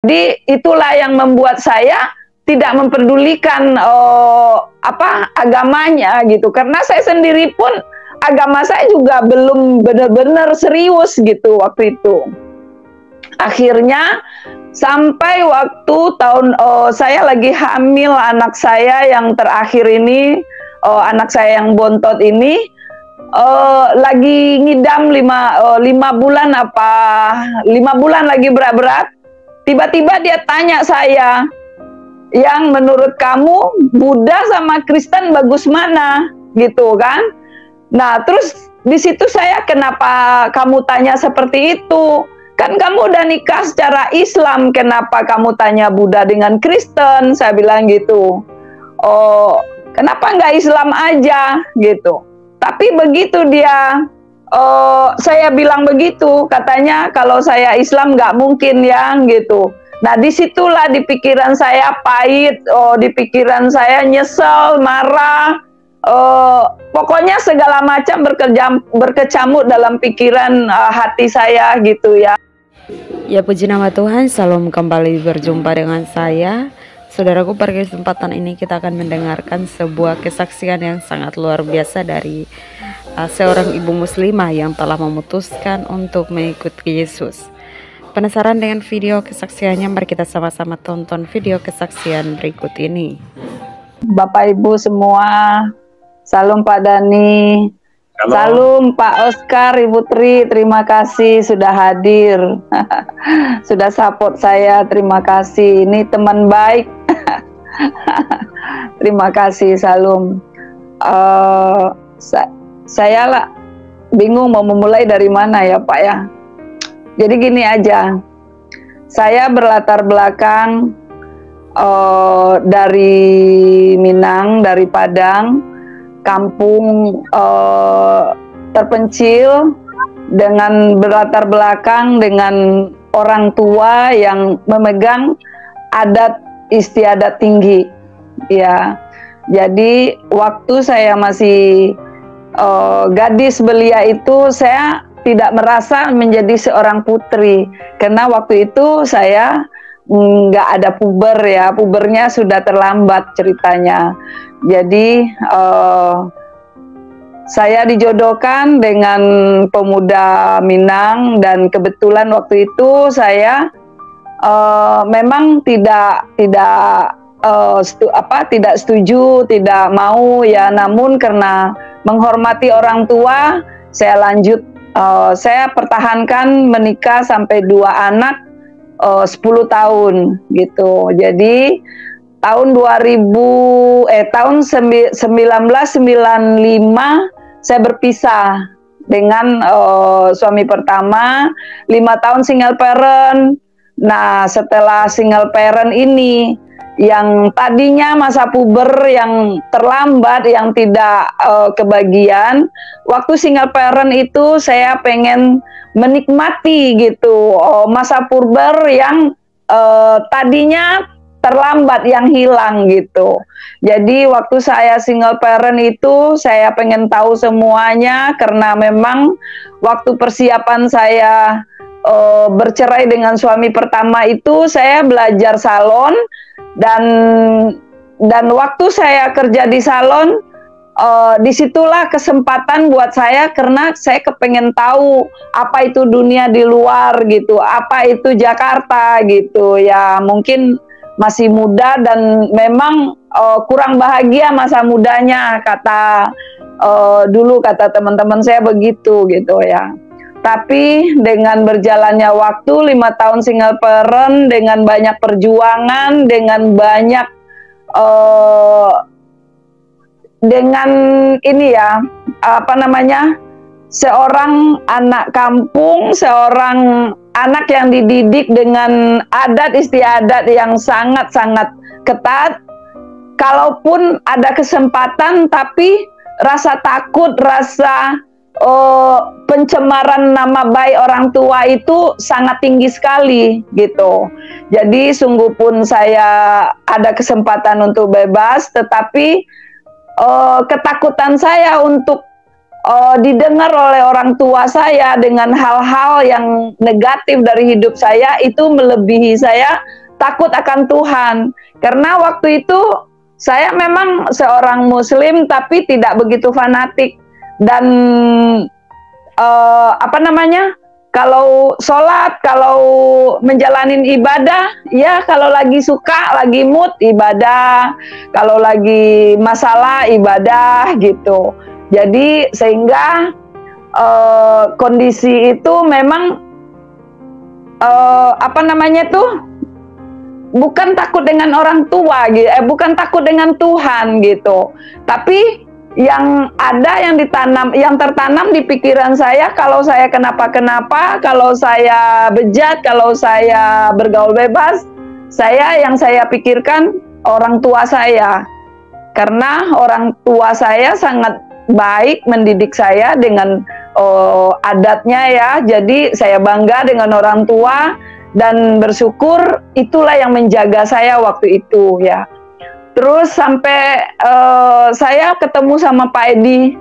Jadi itulah yang membuat saya tidak memperdulikan agamanya gitu, karena saya sendiri pun agama saya juga belum benar-benar serius gitu waktu itu. Akhirnya sampai waktu saya lagi hamil anak saya yang terakhir ini, anak saya yang bontot ini, lagi ngidam 5 bulan lagi berat-berat. Tiba-tiba dia tanya saya, yang menurut kamu Buddha sama Kristen bagus mana? Gitu kan. Nah terus di situ saya, kenapa kamu tanya seperti itu? Kan kamu udah nikah secara Islam, kenapa kamu tanya Buddha dengan Kristen? Saya bilang gitu. Oh, kenapa nggak Islam aja gitu? Tapi begitu dia, saya bilang begitu, katanya kalau saya Islam nggak mungkin ya gitu. Nah disitulah di pikiran saya pahit, di pikiran saya nyesel, marah, pokoknya segala macam berkecamuk dalam pikiran hati saya gitu ya. Ya puji nama Tuhan, salam kembali berjumpa dengan saya. Saudaraku, pada kesempatan ini kita akan mendengarkan sebuah kesaksian yang sangat luar biasa dari seorang ibu muslimah yang telah memutuskan untuk mengikuti Yesus. Penasaran dengan video kesaksiannya? Mari kita sama-sama tonton video kesaksian berikut ini. Bapak Ibu semua, salam Pak Dani, salam Pak Oscar, Ibu Tri, terima kasih sudah hadir, sudah support saya, terima kasih. Ini teman baik. Terima kasih, salam. Saya lah bingung mau memulai dari mana ya Pak ya. Jadi gini aja, saya berlatar belakang dari Minang, dari Padang, kampung terpencil, dengan berlatar belakang dengan orang tua yang memegang adat istiadat tinggi ya. Jadi waktu saya masih gadis belia itu, saya tidak merasa menjadi seorang putri, karena waktu itu saya nggak ada puber ya, pubernya sudah terlambat ceritanya. Jadi saya dijodohkan dengan pemuda Minang, dan kebetulan waktu itu saya memang tidak setuju, tidak mau ya, namun karena menghormati orang tua, saya lanjut, saya pertahankan menikah sampai 2 anak, 10 tahun gitu. Jadi tahun 1995 saya berpisah dengan suami pertama, 5 tahun single parent. Nah setelah single parent ini, yang tadinya masa puber yang terlambat, yang tidak kebagian, waktu single parent itu saya pengen menikmati gitu masa puber yang tadinya terlambat, yang hilang gitu. Jadi waktu saya single parent itu saya pengen tahu semuanya, karena memang waktu persiapan saya bercerai dengan suami pertama itu saya belajar salon, dan waktu saya kerja di salon, disitulah kesempatan buat saya, karena saya kepengen tahu apa itu dunia di luar gitu, apa itu Jakarta gitu ya. Mungkin masih muda dan memang kurang bahagia masa mudanya, dulu kata teman-teman saya begitu gitu ya. Tapi dengan berjalannya waktu, 5 tahun single parent, dengan banyak perjuangan, dengan banyak dengan ini ya, seorang anak kampung, seorang anak yang dididik dengan adat istiadat yang sangat-sangat ketat. Kalaupun ada kesempatan, tapi rasa takut, rasa pencemaran nama baik orang tua itu sangat tinggi sekali gitu. Jadi sungguh pun saya ada kesempatan untuk bebas, tetapi ketakutan saya untuk didengar oleh orang tua saya dengan hal-hal yang negatif dari hidup saya, itu melebihi saya takut akan Tuhan. Karena waktu itu saya memang seorang muslim tapi tidak begitu fanatik, dan kalau sholat, kalau menjalanin ibadah, ya kalau lagi suka, lagi mood, ibadah. Kalau lagi masalah, ibadah gitu. Jadi sehingga kondisi itu memang bukan takut dengan orang tua gitu, bukan takut dengan Tuhan gitu. Tapi yang ada, yang tertanam di pikiran saya, kalau saya kenapa-kenapa, kalau saya bejat, kalau saya bergaul bebas, yang saya pikirkan orang tua saya. Karena orang tua saya sangat baik mendidik saya dengan adatnya ya. Jadi saya bangga dengan orang tua dan bersyukur itulah yang menjaga saya waktu itu ya. Terus sampai saya ketemu sama Pak Edi,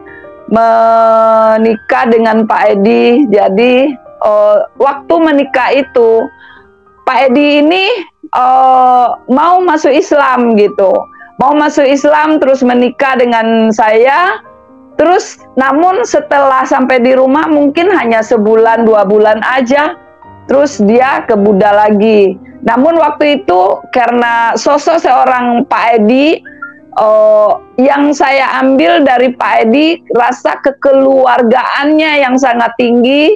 menikah dengan Pak Edi. Jadi waktu menikah itu Pak Edi ini mau masuk Islam gitu, mau masuk Islam terus menikah dengan saya. Terus namun setelah sampai di rumah mungkin hanya sebulan 2 bulan aja, terus dia ke Buddha lagi. Namun waktu itu karena sosok seorang Pak Edi, yang saya ambil dari Pak Edi, rasa kekeluargaannya yang sangat tinggi,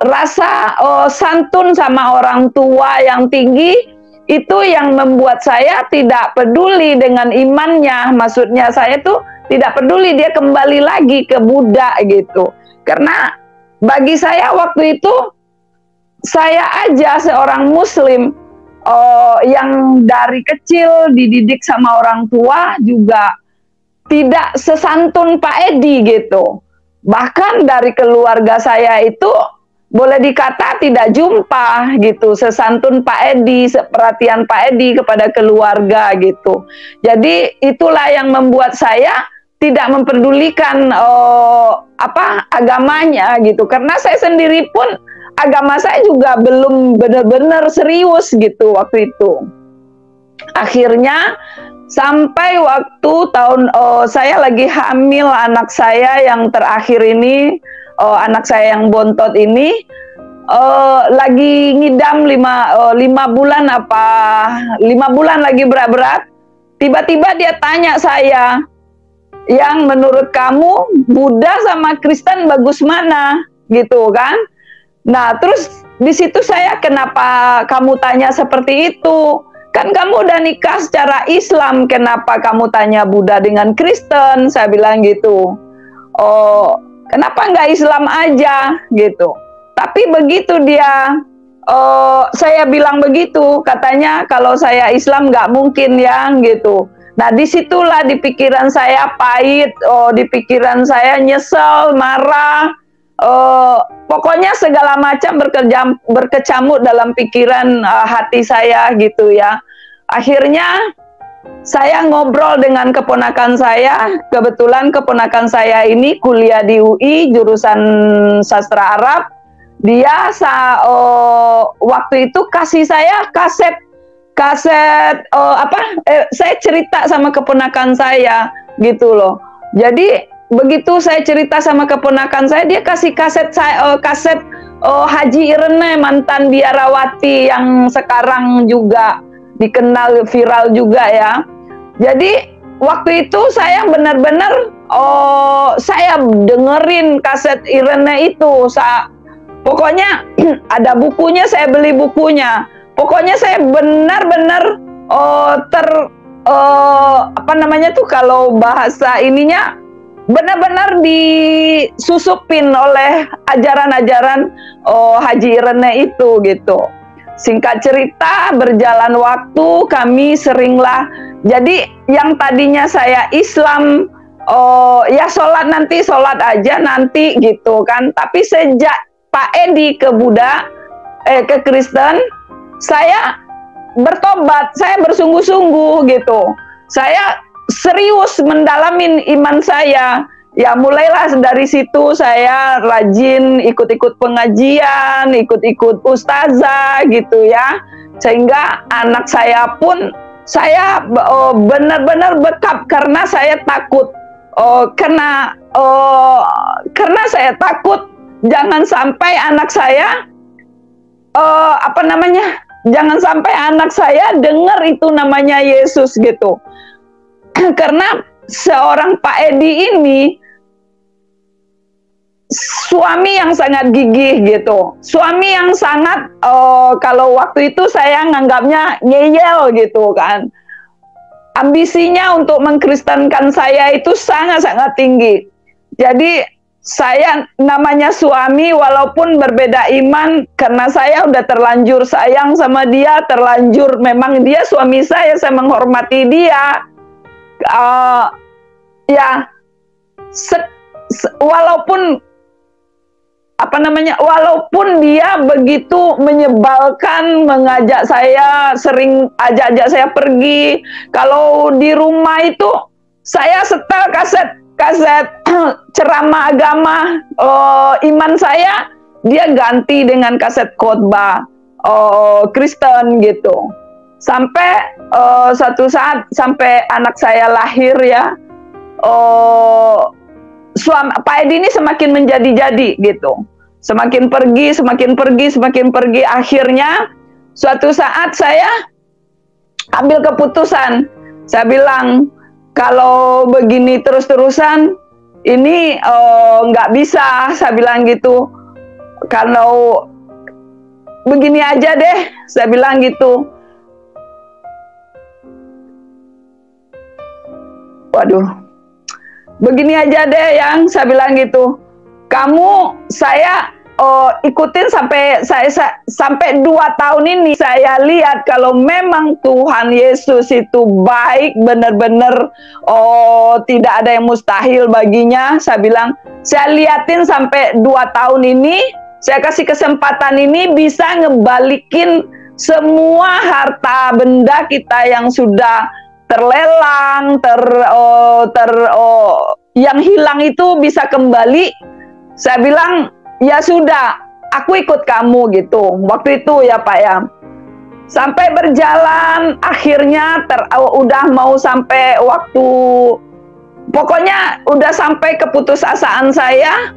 rasa santun sama orang tua yang tinggi, itu yang membuat saya tidak peduli dengan imannya. Maksudnya saya tuh tidak peduli dia kembali lagi ke Buddha gitu. Karena bagi saya waktu itu, saya aja seorang muslim yang dari kecil dididik sama orang tua juga tidak sesantun Pak Edi gitu. Bahkan dari keluarga saya itu boleh dikata tidak jumpa gitu sesantun Pak Edi, seperhatian Pak Edi kepada keluarga gitu. Jadi itulah yang membuat saya tidak memperdulikan agamanya gitu. Karena saya sendiri pun agama saya juga belum benar-benar serius gitu waktu itu. Akhirnya sampai waktu saya lagi hamil anak saya yang terakhir ini, anak saya yang bontot ini, lagi ngidam 5 bulan 5 bulan lagi berat-berat. Tiba-tiba dia tanya saya, yang menurut kamu Buddha sama Kristen bagus mana gitu kan? Nah, terus di situ saya, kenapa kamu tanya seperti itu? Kan kamu udah nikah secara Islam, kenapa kamu tanya Buddha dengan Kristen? Saya bilang gitu. Oh, kenapa nggak Islam aja gitu? Tapi begitu dia, saya bilang begitu, katanya kalau saya Islam nggak mungkin ya gitu. Nah, disitulah di pikiran saya pahit, di pikiran saya nyesel, marah. Pokoknya segala macam berkecamuk dalam pikiran hati saya gitu ya. Akhirnya saya ngobrol dengan keponakan saya. Kebetulan keponakan saya ini kuliah di UI jurusan sastra Arab. Dia waktu itu kasih saya kaset saya cerita sama keponakan saya gitu loh. Jadi begitu saya cerita sama keponakan saya, dia kasih kaset Haji Irene, mantan biarawati yang sekarang juga dikenal viral juga ya. Jadi waktu itu saya benar-benar saya dengerin kaset Irene itu. Pokoknya ada bukunya, saya beli bukunya. Pokoknya saya benar-benar kalau bahasa ininya benar-benar disusupin oleh ajaran-ajaran Haji Irene itu gitu. Singkat cerita, berjalan waktu kami seringlah, jadi yang tadinya saya Islam, ya sholat aja nanti gitu kan. Tapi sejak Pak Edi ke Buddha, ke Kristen, saya bertobat, saya bersungguh-sungguh gitu. Saya serius mendalamin iman saya. Ya mulailah dari situ saya rajin ikut-ikut pengajian, ikut-ikut ustazah gitu ya. Sehingga anak saya pun saya benar-benar bekap karena saya takut. Karena saya takut jangan sampai anak saya jangan sampai anak saya dengar itu namanya Yesus gitu. Karena seorang Pak Edi ini suami yang sangat gigih gitu, suami yang sangat kalau waktu itu saya nganggapnya ngeyel gitu kan. Ambisinya untuk mengkristenkan saya itu sangat-sangat tinggi. Jadi saya namanya suami walaupun berbeda iman, karena saya udah terlanjur sayang sama dia, terlanjur memang dia suami saya menghormati dia. Walaupun dia begitu menyebalkan, mengajak saya, sering ajak saya pergi. Kalau di rumah itu saya setel kaset ceramah agama iman saya, dia ganti dengan kaset khotbah Kristen gitu. Sampai satu saat sampai anak saya lahir ya, Pak Edi ini semakin menjadi-jadi gitu. Semakin pergi. Akhirnya suatu saat saya ambil keputusan. Saya bilang, kalau begini terus-terusan, ini nggak bisa. Saya bilang gitu. Kalau begini aja deh, saya bilang gitu. Waduh. Begini aja deh yang saya bilang gitu. Kamu saya ikutin sampai 2 tahun ini saya lihat kalau memang Tuhan Yesus itu baik, benar-benar tidak ada yang mustahil baginya. Saya bilang, saya liatin sampai 2 tahun ini, saya kasih kesempatan ini bisa ngebalikin semua harta benda kita yang sudah terlelang, yang hilang itu bisa kembali. Saya bilang, ya sudah, aku ikut kamu gitu. Waktu itu ya Pak ya. Sampai berjalan, akhirnya udah mau sampai waktu, pokoknya udah sampai keputusasaan saya.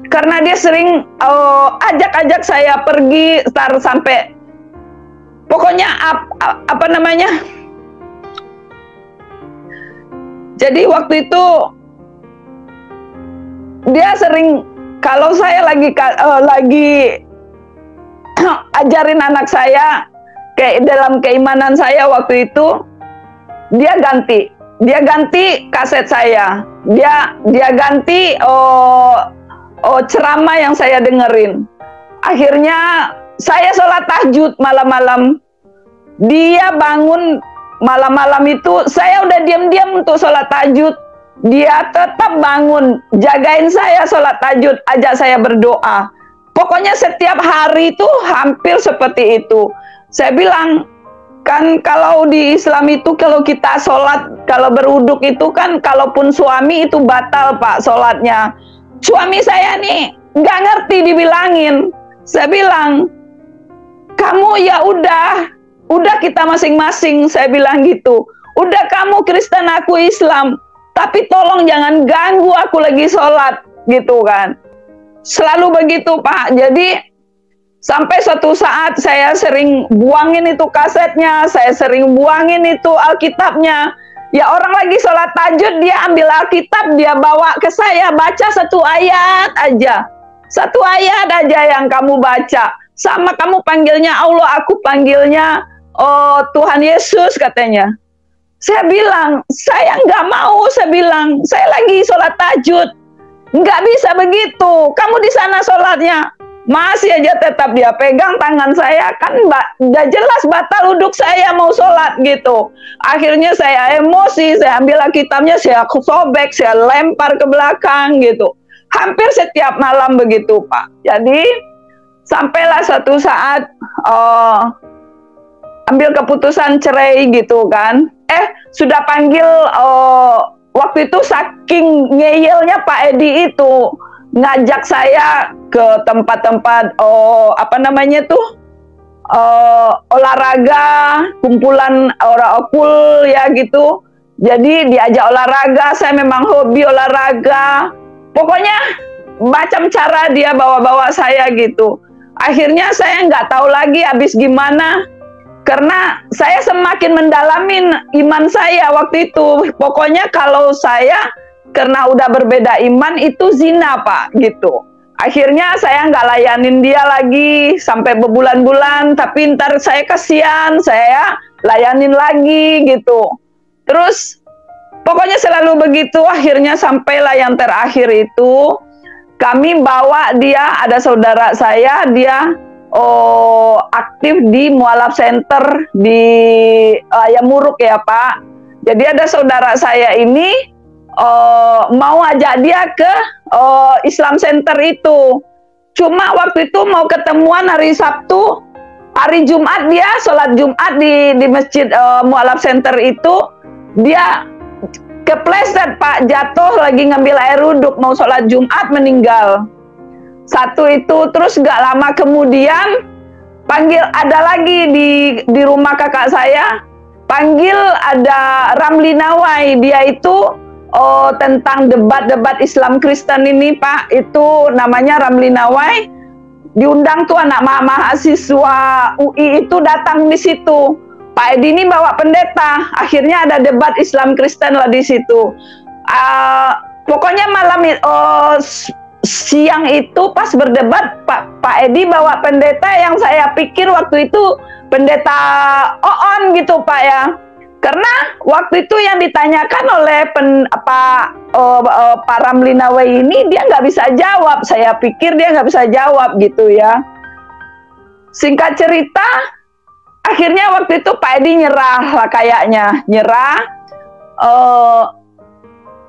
Karena dia sering ajak-ajak saya pergi, sampai pokoknya jadi waktu itu dia sering, kalau saya lagi ajarin anak saya dalam keimanan saya waktu itu, dia ganti kaset saya, dia ganti ceramah yang saya dengerin. Akhirnya saya sholat tahajud malam-malam, dia bangun malam-malam itu, saya udah diam-diam untuk sholat tahajud, dia tetap bangun, jagain saya sholat tahajud, ajak saya berdoa. Pokoknya setiap hari itu hampir seperti itu. Saya bilang, kan kalau di Islam itu kalau kita sholat, kalau berwuduk itu kan, kalaupun suami itu batal Pak sholatnya. Suami saya nih nggak ngerti dibilangin. Saya bilang, kamu ya udah kita masing-masing, saya bilang gitu. Udah kamu Kristen, aku Islam, tapi tolong jangan ganggu aku lagi sholat, gitu kan. Selalu begitu Pak. Jadi sampai suatu saat saya sering buangin itu kasetnya, saya sering buangin itu Alkitabnya. Ya orang lagi sholat tahajud, dia ambil Alkitab, dia bawa ke saya, baca 1 ayat aja. 1 ayat aja yang kamu baca. Sama kamu panggilnya Allah, aku panggilnya Tuhan Yesus katanya. Saya bilang, saya nggak mau. Saya bilang, saya lagi sholat tahajud. Nggak bisa begitu. Kamu di sana sholatnya. Masih aja tetap dia pegang tangan saya. Kan udah jelas batal wuduk saya mau sholat gitu. Akhirnya saya emosi. Saya ambil Alkitabnya, saya sobek, saya lempar ke belakang gitu. Hampir setiap malam begitu Pak. Jadi sampailah suatu saat ambil keputusan cerai gitu kan. Sudah panggil waktu itu saking ngeyelnya Pak Edi itu ngajak saya ke tempat-tempat apa namanya tuh olahraga, kumpulan orang okul ya gitu. Jadi diajak olahraga, saya memang hobi olahraga. Pokoknya macam cara dia bawa-bawa saya gitu. Akhirnya saya nggak tahu lagi habis gimana. Karena saya semakin mendalamin iman saya waktu itu. Pokoknya kalau saya karena udah berbeda iman itu zina Pak gitu. Akhirnya saya nggak layanin dia lagi sampai berbulan-bulan. Tapi ntar saya kasihan, saya layanin lagi gitu. Terus pokoknya selalu begitu. Akhirnya sampailah yang terakhir itu kami bawa dia, ada saudara saya, dia aktif di mualaf center di Ayamuruk ya Pak. Jadi ada saudara saya ini mau ajak dia ke Islam Center itu. Cuma waktu itu mau ketemuan hari Sabtu, hari Jumat dia sholat Jumat di masjid mualaf center itu, dia kepleset Pak, jatuh lagi ngambil air wuduk mau sholat Jumat, meninggal. Satu itu. Terus gak lama kemudian panggil ada lagi di rumah kakak saya, panggil ada Ramli Nawai. Dia itu tentang debat-debat Islam Kristen ini Pak, itu namanya Ramli Nawai. Diundang tuh anak mahasiswa UI itu datang di situ. Pak Edi ini bawa pendeta. Akhirnya ada debat Islam Kristen lah di situ. Pokoknya malam siang itu pas berdebat Pak Edi bawa pendeta yang saya pikir waktu itu pendeta Oon gitu Pak ya. Karena waktu itu yang ditanyakan oleh Pak Ramli Nawai ini dia nggak bisa jawab. Saya pikir dia nggak bisa jawab gitu ya. Singkat cerita, akhirnya waktu itu Pak Edi nyerah lah kayaknya. Nyerah.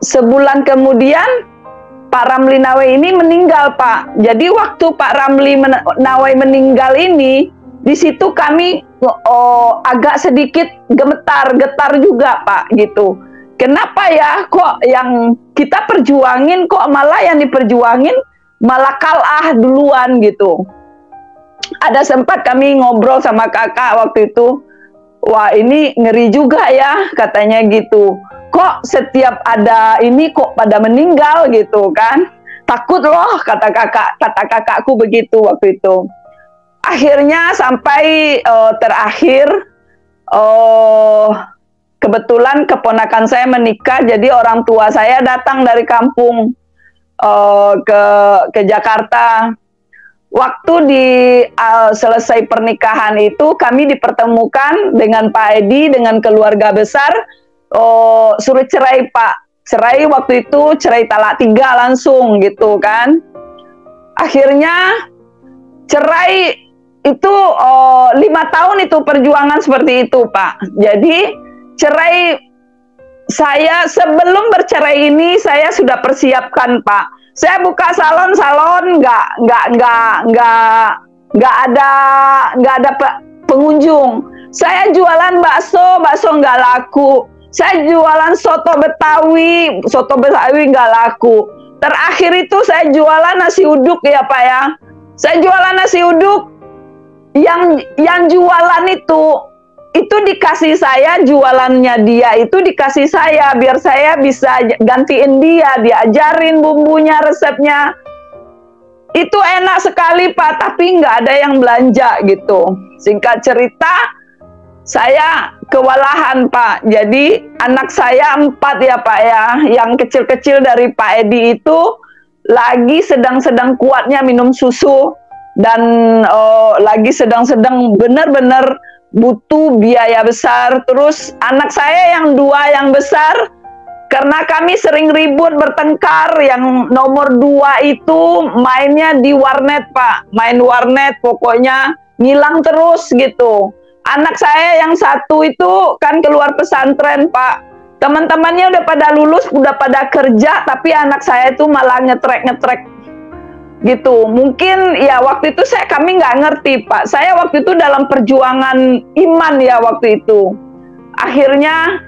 Sebulan kemudian Pak Ramli Nawai ini meninggal Pak. Jadi waktu Pak Ramli Nawai meninggal ini, di situ kami agak sedikit getar juga Pak gitu. Kenapa ya kok yang kita perjuangin kok malah yang diperjuangin malah kalah duluan gitu. Ada sempat kami ngobrol sama kakak waktu itu, wah ini ngeri juga ya katanya gitu. Kok setiap ada ini kok pada meninggal gitu kan. Takut loh kata kakakku begitu waktu itu. Akhirnya sampai terakhir kebetulan keponakan saya menikah, jadi orang tua saya datang dari kampung ke Jakarta. Waktu selesai pernikahan itu kami dipertemukan dengan Pak Edi dengan keluarga besar. Suruh cerai Pak, cerai waktu itu cerai talak 3 langsung gitu kan. Akhirnya cerai itu 5 tahun itu perjuangan seperti itu Pak. Jadi cerai saya sebelum bercerai ini saya sudah persiapkan Pak. Saya buka salon nggak ada pengunjung. Saya jualan bakso nggak laku. Saya jualan soto Betawi nggak laku. Terakhir itu saya jualan nasi uduk ya Pak ya. Saya jualan nasi uduk, yang jualan itu dikasih saya, jualannya dia itu dikasih saya biar saya bisa gantiin dia, diajarin bumbunya, resepnya. Itu enak sekali Pak, tapi nggak ada yang belanja gitu. Singkat cerita, saya kewalahan Pak. Jadi anak saya 4 ya Pak ya, yang kecil-kecil dari Pak Edi itu lagi sedang-sedang kuatnya minum susu dan lagi sedang-sedang benar-benar butuh biaya besar. Terus anak saya yang 2 yang besar, karena kami sering ribut bertengkar, yang nomor 2 itu mainnya di warnet Pak, main warnet pokoknya ngilang terus gitu. Anak saya yang 1 itu kan keluar pesantren Pak, teman-temannya udah pada lulus, udah pada kerja, tapi anak saya itu malah ngetrek gitu. Mungkin ya waktu itu kami nggak ngerti Pak. Saya waktu itu dalam perjuangan iman ya waktu itu. Akhirnya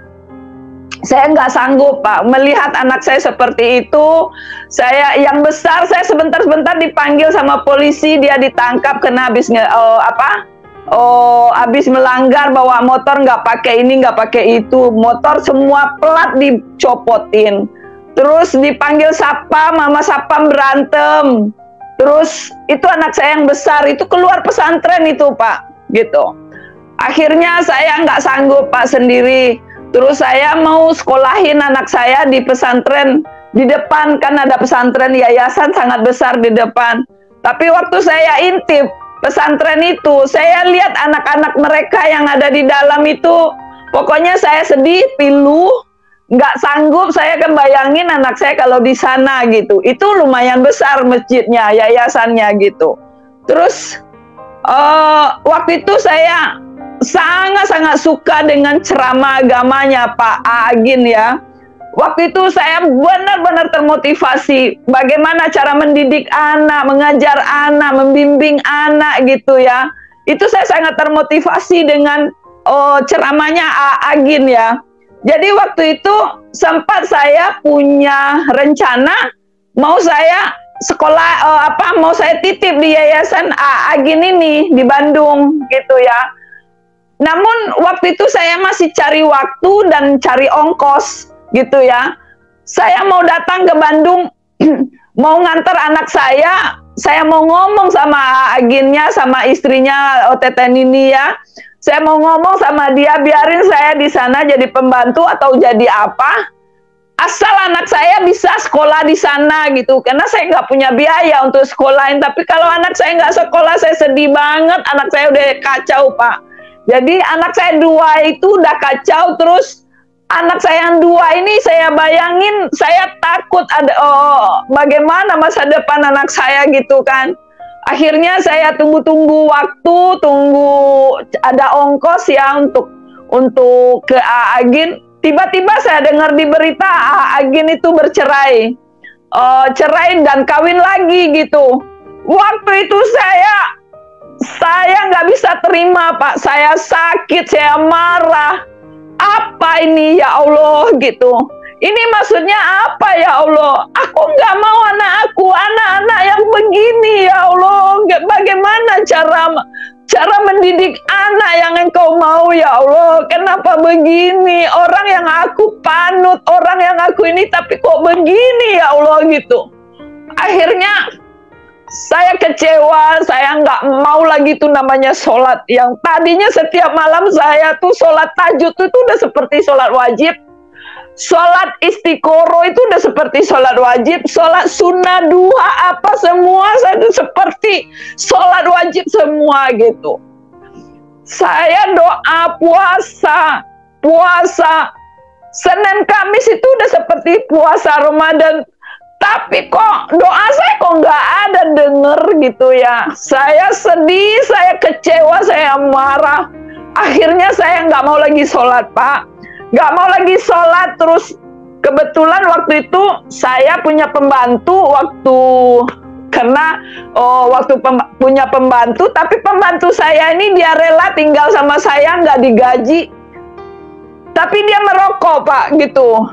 Saya nggak sanggup, Pak, melihat anak saya seperti itu. Saya yang besar, saya sebentar-sebentar dipanggil sama polisi, dia ditangkap kena habis melanggar, bawa motor nggak pakai ini, nggak pakai itu, motor semua plat dicopotin. Terus dipanggil satpam, mama satpam berantem. Terus itu anak saya yang besar, itu keluar pesantren itu, Pak, gitu. Akhirnya saya nggak sanggup, Pak, sendiri. Terus saya mau sekolahin anak saya di pesantren di depan, kan ada pesantren yayasan sangat besar di depan. Tapi waktu saya intip pesantren itu, saya lihat anak-anak mereka yang ada di dalam itu, pokoknya saya sedih, pilu, nggak sanggup saya kan bayangin anak saya kalau di sana gitu. Itu lumayan besar masjidnya, yayasannya gitu. Terus waktu itu saya sangat-sangat suka dengan ceramah agamanya Pak Agin ya. Waktu itu saya benar-benar termotivasi bagaimana cara mendidik anak, mengajar anak, membimbing anak gitu ya. Itu saya sangat termotivasi dengan ceramahnya Agin ya. Jadi waktu itu sempat saya punya rencana mau saya sekolah mau saya titip di yayasan Agin ini di Bandung gitu ya. Namun waktu itu saya masih cari waktu dan cari ongkos gitu ya. Saya mau datang ke Bandung, mau nganter anak saya mau ngomong sama agennya, sama istrinya Teten ini ya. Saya mau ngomong sama dia, biarin saya di sana jadi pembantu atau jadi apa. Asal anak saya bisa sekolah di sana gitu. Karena saya nggak punya biaya untuk sekolahin. Tapi kalau anak saya nggak sekolah, saya sedih banget. Anak saya udah kacau, Pak. Jadi anak saya dua itu udah kacau, terus anak saya yang dua ini saya bayangin, saya takut ada bagaimana masa depan anak saya gitu kan. Akhirnya saya tunggu-tunggu waktu, tunggu ada ongkos ya untuk ke Agin. Tiba-tiba saya dengar di berita Agin itu bercerai, cerai dan kawin lagi gitu. Waktu itu saya nggak bisa terima, Pak. Saya sakit, saya marah. Apa ini ya Allah gitu. Ini maksudnya apa ya Allah? Aku nggak mau anak-anak yang begini ya Allah. Bagaimana cara mendidik anak yang Engkau mau ya Allah? Kenapa begini? Orang yang aku panut, orang yang aku ini, tapi kok begini ya Allah gitu. Akhirnya saya kecewa, saya nggak mau lagi tuh namanya sholat. Yang tadinya setiap malam saya tuh sholat tahajud itu udah seperti sholat wajib. Sholat istiqoroh itu udah seperti sholat wajib. Sholat sunnah, duha, apa semua saya tuh seperti sholat wajib semua gitu. Saya doa puasa. Senin Kamis itu udah seperti puasa Ramadan. Tapi kok doa saya kok nggak ada denger gitu ya. Saya sedih, saya kecewa, saya marah. Akhirnya saya nggak mau lagi sholat, Pak. Nggak mau lagi sholat. Terus kebetulan waktu itu saya punya pembantu punya pembantu. Tapi pembantu saya ini dia rela tinggal sama saya, nggak digaji. Tapi dia merokok, Pak, gitu.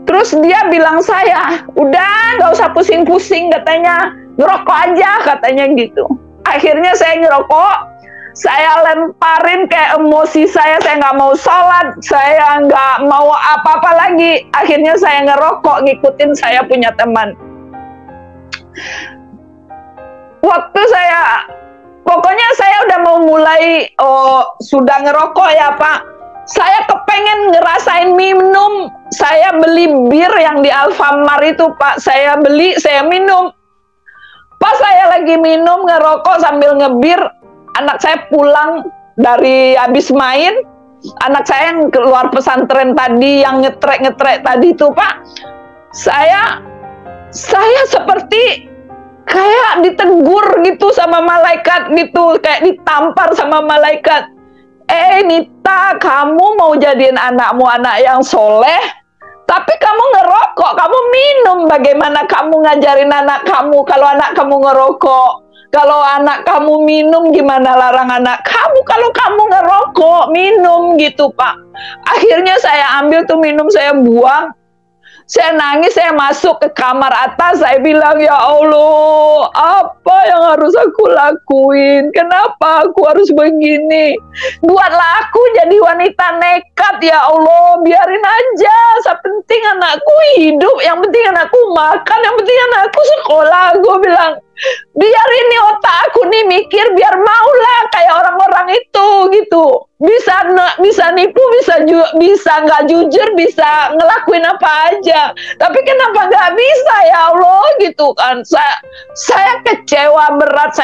Terus dia bilang saya, udah nggak usah pusing-pusing katanya, ngerokok aja katanya gitu. Akhirnya saya ngerokok, saya lemparin kayak emosi saya nggak mau sholat, saya nggak mau apa-apa lagi. Akhirnya saya ngerokok, ngikutin saya punya teman. Pokoknya saya udah mau mulai, sudah ngerokok ya Pak. Saya kepengen ngerasain minum. Saya beli bir yang di Alfamart itu, Pak. Saya beli, saya minum. Pas saya lagi minum, ngerokok sambil ngebir, anak saya pulang dari habis main. Anak saya yang keluar pesantren tadi, yang ngetrek tadi itu, Pak. Saya seperti kayak ditegur gitu sama malaikat gitu. Kayak ditampar sama malaikat. Nita, kamu mau jadiin anakmu anak yang soleh, tapi kamu ngerokok, kamu minum. Bagaimana kamu ngajarin anak kamu kalau anak kamu ngerokok? Kalau anak kamu minum, gimana larang anak kamu? Kalau kamu ngerokok, kok, minum gitu Pak. Akhirnya saya ambil tuh minum, saya buang. Saya nangis, saya masuk ke kamar atas, saya bilang, ya Allah, apa yang harus aku lakuin? Kenapa aku harus begini? Buatlah aku jadi wanita nekat, ya Allah, biarin aja. Yang penting anakku hidup, yang penting anakku makan, yang penting anakku sekolah. Gue bilang, biar ini otak aku nih mikir, biar maulah kayak orang-orang itu gitu. Bisa nipu, bisa nggak jujur, bisa ngelakuin apa aja. Tapi kenapa nggak bisa, ya Allah gitu kan. Saya kecewa berat.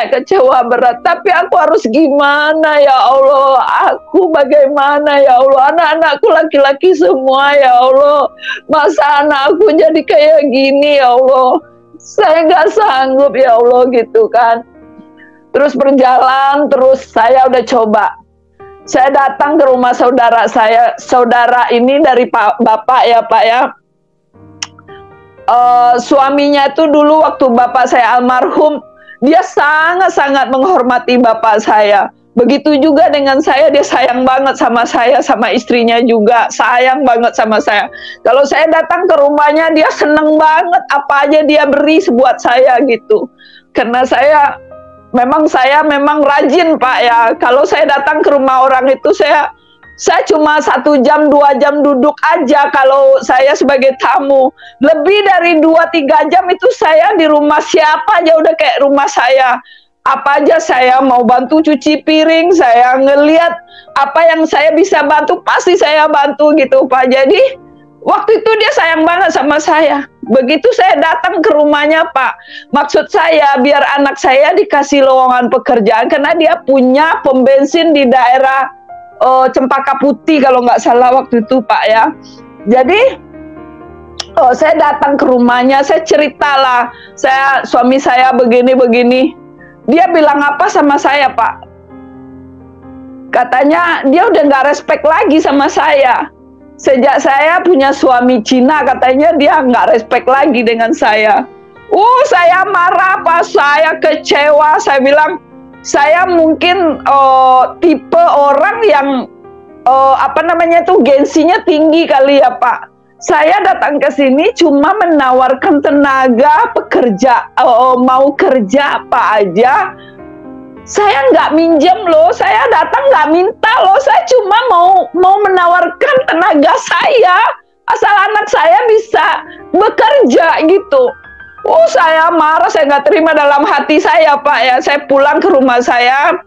Tapi aku harus gimana, ya Allah? Aku bagaimana, ya Allah? Anak-anakku laki-laki semua, ya Allah. Masa anak aku jadi kayak gini, ya Allah? Saya nggak sanggup, ya Allah gitu kan. Terus berjalan, terus saya udah coba. Saya datang ke rumah saudara saya. Saudara ini dari bapak ya Pak ya. Suaminya itu dulu waktu bapak saya almarhum, dia sangat-sangat menghormati bapak saya. Begitu juga dengan saya, dia sayang banget sama saya, sama istrinya juga sayang banget sama saya. Kalau saya datang ke rumahnya, dia seneng banget, apa aja dia beri buat saya gitu. Karena saya memang rajin Pak ya. Kalau saya datang ke rumah orang itu, saya cuma 1 jam 2 jam duduk aja kalau saya sebagai tamu. Lebih dari 2-3 jam itu saya di rumah siapa aja udah kayak rumah saya. Apa aja saya mau bantu cuci piring, saya ngelihat apa yang saya bisa bantu, pasti saya bantu gitu Pak. Jadi waktu itu dia sayang banget sama saya. Begitu saya datang ke rumahnya Pak, maksud saya biar anak saya dikasih lowongan pekerjaan, karena dia punya pom bensin di daerah Cempaka Putih kalau nggak salah waktu itu Pak ya. Jadi saya datang ke rumahnya, saya ceritalah, suami saya begini-begini. Dia bilang apa sama saya Pak? Katanya dia udah nggak respect lagi sama saya. Sejak saya punya suami Cina, katanya dia nggak respect lagi dengan saya. Saya marah Pak, saya kecewa. Saya bilang, saya mungkin tipe orang yang gengsinya tinggi kali ya Pak. Saya datang ke sini cuma menawarkan tenaga pekerja, mau kerja apa aja. Saya nggak minjem loh, saya datang nggak minta loh, saya cuma mau menawarkan tenaga saya, asal anak saya bisa bekerja gitu. Saya marah, saya nggak terima dalam hati saya Pak ya. Saya pulang ke rumah saya,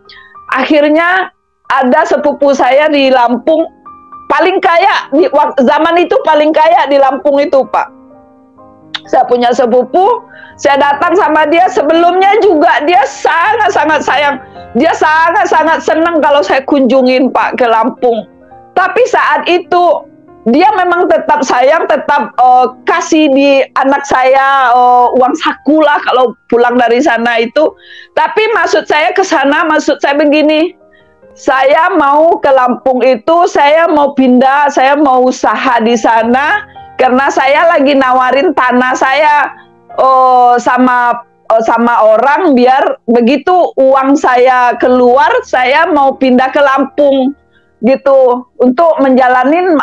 akhirnya ada sepupu saya di Lampung, paling kaya, zaman itu paling kaya di Lampung itu Pak. Saya punya sepupu, saya datang sama dia, sebelumnya juga dia sangat-sangat sayang. Dia sangat-sangat senang kalau saya kunjungin Pak ke Lampung. Tapi saat itu, dia memang tetap sayang, tetap kasih di anak saya uang saku lah kalau pulang dari sana itu. Tapi maksud saya ke sana, maksud saya begini, saya mau ke Lampung itu, saya mau pindah, saya mau usaha di sana, karena saya lagi nawarin tanah saya sama orang, biar begitu uang saya keluar, saya mau pindah ke Lampung gitu, untuk menjalanin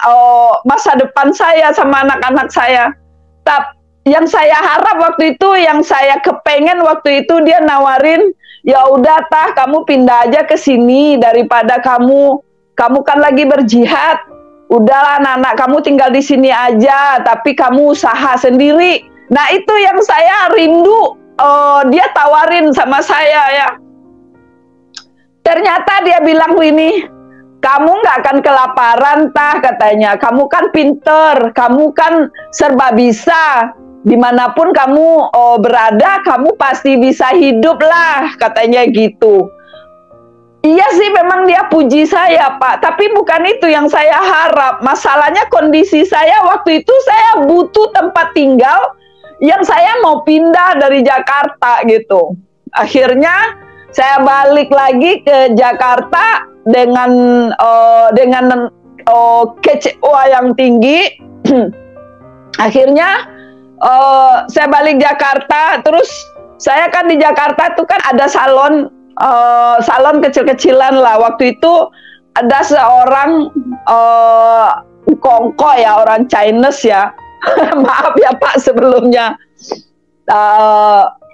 masa depan saya sama anak-anak saya. Tapi yang saya harap waktu itu, yang saya kepengen waktu itu, dia nawarin, ya udah Tah, kamu pindah aja ke sini daripada kamu kan lagi berjihad. Udahlah, anak-anak kamu tinggal di sini aja, tapi kamu usaha sendiri. Nah, itu yang saya rindu, dia tawarin sama saya ya. Ternyata dia bilang ini, kamu nggak akan kelaparan Tah, katanya. Kamu kan pinter, kamu kan serba bisa. Dimanapun kamu berada, kamu pasti bisa hidup lah, katanya gitu. Iya sih, memang dia puji saya Pak, tapi bukan itu yang saya harap. Masalahnya kondisi saya waktu itu, saya butuh tempat tinggal yang saya mau pindah dari Jakarta gitu. Akhirnya saya balik lagi ke Jakarta dengan kecewa yang tinggi. Akhirnya saya balik Jakarta, terus saya kan di Jakarta itu kan ada salon kecil-kecilan lah. Waktu itu ada seorang kongko ya, orang Chinese ya. Maaf ya Pak sebelumnya.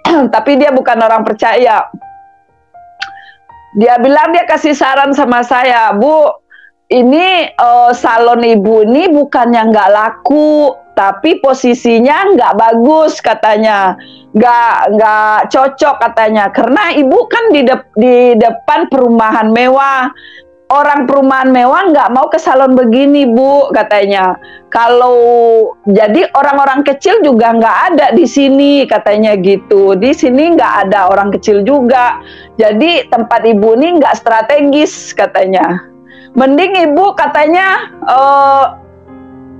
Tapi dia bukan orang percaya. Dia bilang, dia kasih saran sama saya, Bu, ini salon ibu ini bukannya nggak laku, tapi posisinya nggak bagus katanya, nggak cocok katanya, karena ibu kan di depan perumahan mewah. Orang perumahan mewah nggak mau ke salon begini, Bu, katanya. Kalau jadi orang-orang kecil juga nggak ada di sini, katanya gitu. Di sini nggak ada orang kecil juga. Jadi tempat ibu ini nggak strategis, katanya. Mending ibu katanya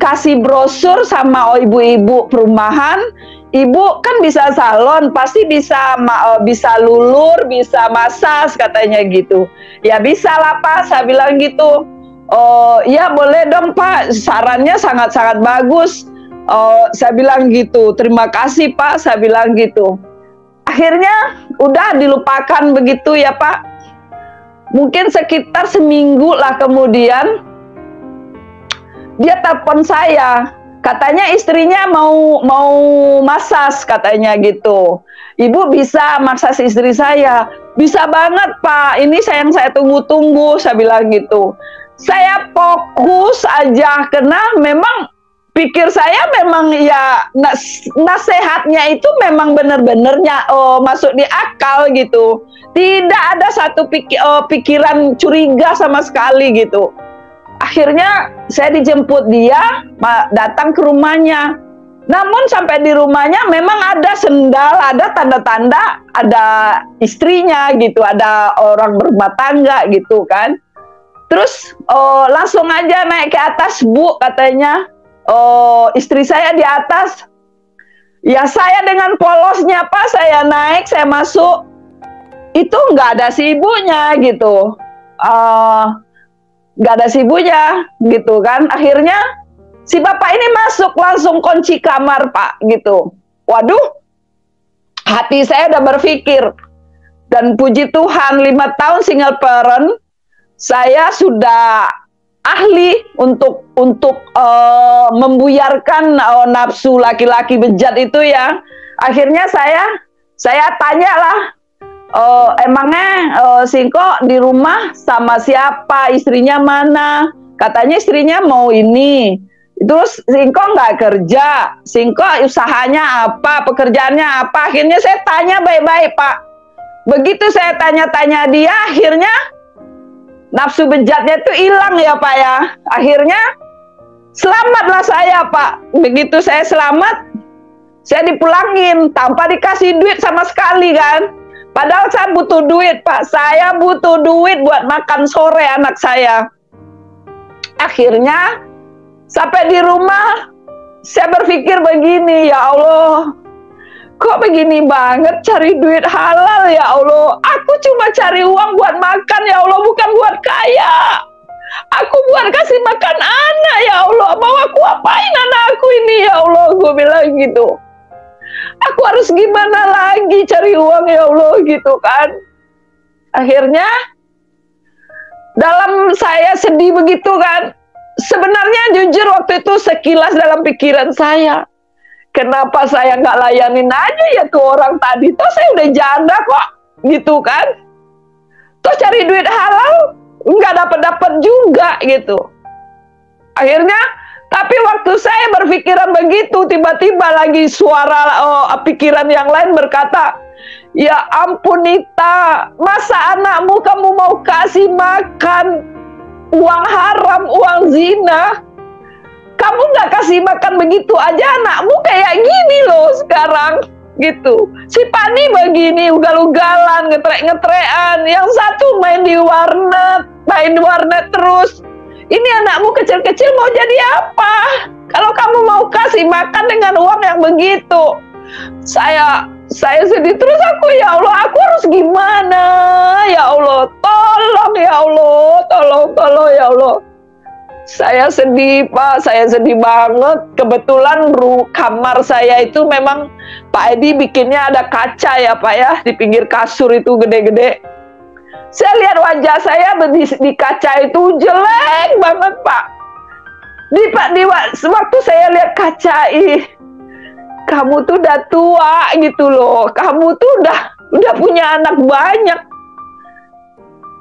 kasih brosur sama ibu-ibu perumahan. Ibu kan bisa salon, pasti bisa lulur, bisa masas, katanya gitu. Ya bisa lah Pak, saya bilang gitu. Oh ya boleh dong Pak, sarannya sangat-sangat bagus. Saya bilang gitu, terima kasih Pak, saya bilang gitu. Akhirnya udah dilupakan begitu ya Pak. Mungkin sekitar seminggu lah kemudian, dia telepon saya. Katanya istrinya mau masas, katanya gitu. Ibu bisa masas istri saya. Bisa banget Pak, ini yang saya tunggu-tunggu, saya bilang gitu. Saya fokus aja, karena memang pikir saya memang ya nasihatnya itu memang benar-benarnya masuk di akal gitu. Tidak ada satu pikiran curiga sama sekali gitu. Akhirnya saya dijemput dia, datang ke rumahnya. Namun sampai di rumahnya memang ada sendal, ada tanda-tanda, ada istrinya gitu, ada orang berumah tangga gitu kan. Terus langsung aja naik ke atas, Bu, katanya. Istri saya di atas. Ya saya dengan polosnya Pak, saya naik, saya masuk. Itu nggak ada si ibunya gitu. Nggak ada si ibunya gitu kan. Akhirnya si bapak ini masuk, langsung kunci kamar Pak gitu. Waduh, hati saya udah berpikir, dan puji Tuhan 5 tahun single parent, saya sudah ahli untuk membuyarkan nafsu laki-laki bejat itu ya. Akhirnya saya tanyalah, emangnya Singko di rumah sama siapa, istrinya mana? Katanya istrinya mau ini. Terus Singko nggak kerja, Singko usahanya apa, pekerjaannya apa? Akhirnya saya tanya baik-baik Pak. Begitu saya tanya-tanya dia, akhirnya nafsu bejatnya itu hilang ya Pak ya. Akhirnya selamatlah saya Pak. Begitu saya selamat, saya dipulangin tanpa dikasih duit sama sekali kan. Padahal saya butuh duit Pak, saya butuh duit buat makan sore anak saya. Akhirnya sampai di rumah, saya berpikir begini, ya Allah, kok begini banget cari duit halal ya Allah. Aku cuma cari uang buat makan ya Allah, bukan buat kaya. Aku buat kasih makan anak ya Allah, mau aku apain anak aku ini ya Allah, gue bilang gitu. Aku harus gimana lagi cari uang ya Allah gitu kan. Akhirnya dalam saya sedih begitu kan. Sebenarnya jujur waktu itu sekilas dalam pikiran saya, kenapa saya nggak layanin aja ya tuh orang tadi, toh saya udah janda kok gitu kan. Toh cari duit halal nggak dapat juga gitu. Akhirnya tapi waktu saya berpikiran begitu, tiba-tiba lagi suara pikiran yang lain berkata, ya ampun Nita, masa anakmu kamu mau kasih makan uang haram, uang zina? Kamu nggak kasih makan begitu aja, anakmu kayak gini loh sekarang gitu. Si Pani begini, ugal-ugalan, ngetrek-ngetrekan, yang satu main di warnet terus. Ini anakmu kecil-kecil mau jadi apa? Kalau kamu mau kasih makan dengan uang yang begitu. Saya sedih terus aku, ya Allah, aku harus gimana? Ya Allah, tolong ya Allah, tolong ya Allah. Saya sedih Pak, saya sedih banget. Kebetulan kamar saya itu memang Pak Edi bikinnya ada kaca ya Pak ya, di pinggir kasur itu gede-gede. Saya lihat wajah saya di kaca itu jelek banget, Pak. Waktu saya lihat kaca, kamu tuh udah tua gitu loh. Kamu tuh udah punya anak banyak.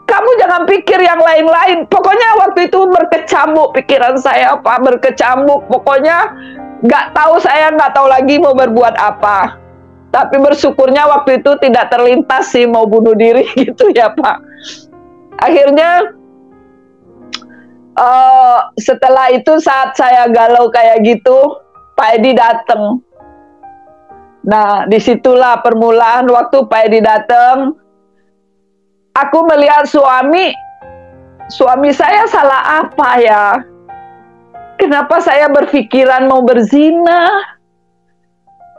Kamu jangan pikir yang lain-lain. Pokoknya waktu itu berkecamuk pikiran saya, Pak, berkecamuk. Pokoknya saya nggak tahu lagi mau berbuat apa. Tapi bersyukurnya waktu itu tidak terlintas sih mau bunuh diri gitu ya, Pak. Akhirnya setelah itu saat saya galau kayak gitu, Pak Edi datang. Nah, disitulah permulaan waktu Pak Edi datang. Aku melihat suami saya salah apa ya? Kenapa saya berpikiran mau berzina?